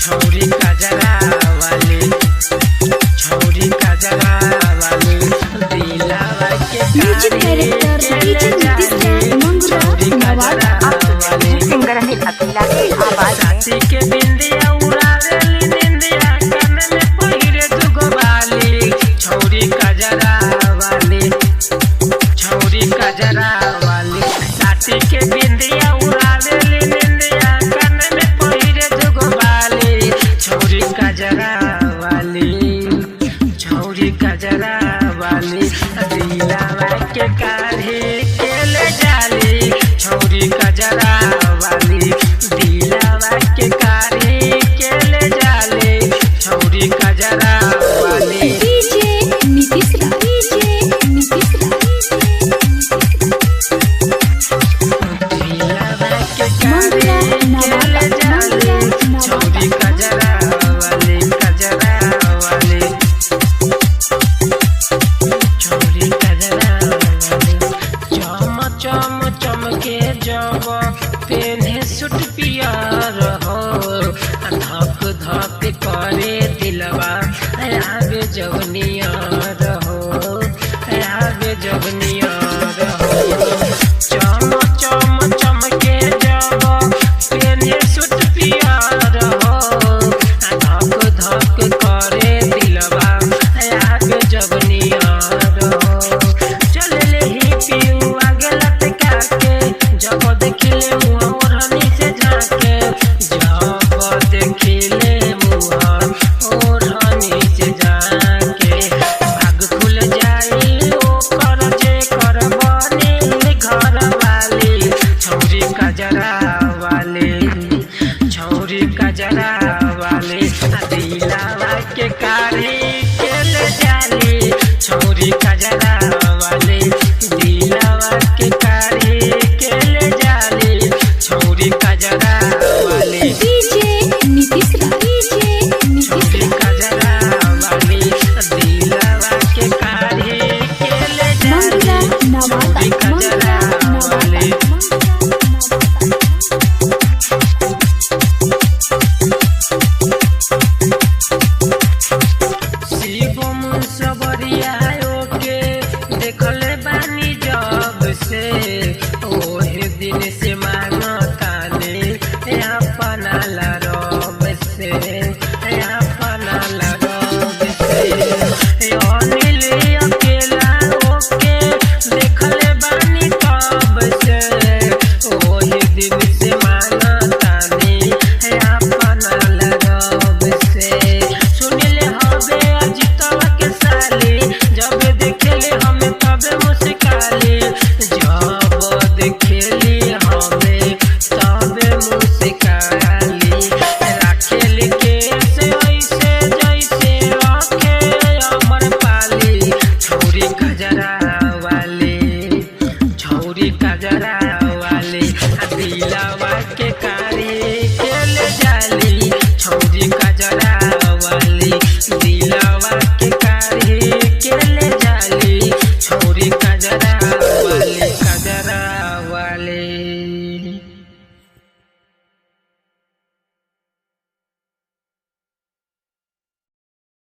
छौरी कजरा वाली, छौरी कजरा वाली दिलावा के music director DJ Nitish Mangura Nawada. आप सुन रहे हैं सिंगर अनिल अकेला की आवाज साथी के बिंदिया उड़ावेली निंदिया कान में पहिरे दुगो बाली। छौरी कजरा वाली, छौरी कजरा वाली साथी के बिंदिया उड़ावेली निंदिया कान में पहिरे दुगो बाली। छौरी कजरा वाली, छौरी कजरा वाली दिलावा के काढ़ी के ले जाली। छौरी कजरा वाली दिलावा के काढ़ी के ले जाली। छौरी कजरा वाली डीजे नीतीश दिलावा के काढ़ी के ले जाली। छौरी कजरा वाली, कजरा वाली छौरी कजरा वाली चम चम चमके जब पेन्हे सूट पियर हो। धक धक करे दिलवा आगे जवनियर हो, आगे जवनियर हो। चम चम चमके जब पेन्हे सूट पियर हो। धक धक करे दिलवा आगे जवनियर हो। चले ही पीऊ आगे लटका के जब देखिले मुँह ओढ़नी से झाके। जब देखिले मुँह ओढ़नी से झाके भाग खुल जाई ओकर जे कर बनी घर वाली। छौरी कजरा वाली, छौरी कजरा वाली दिलावा के काढ़ी के ले जाली। छौरी कजरा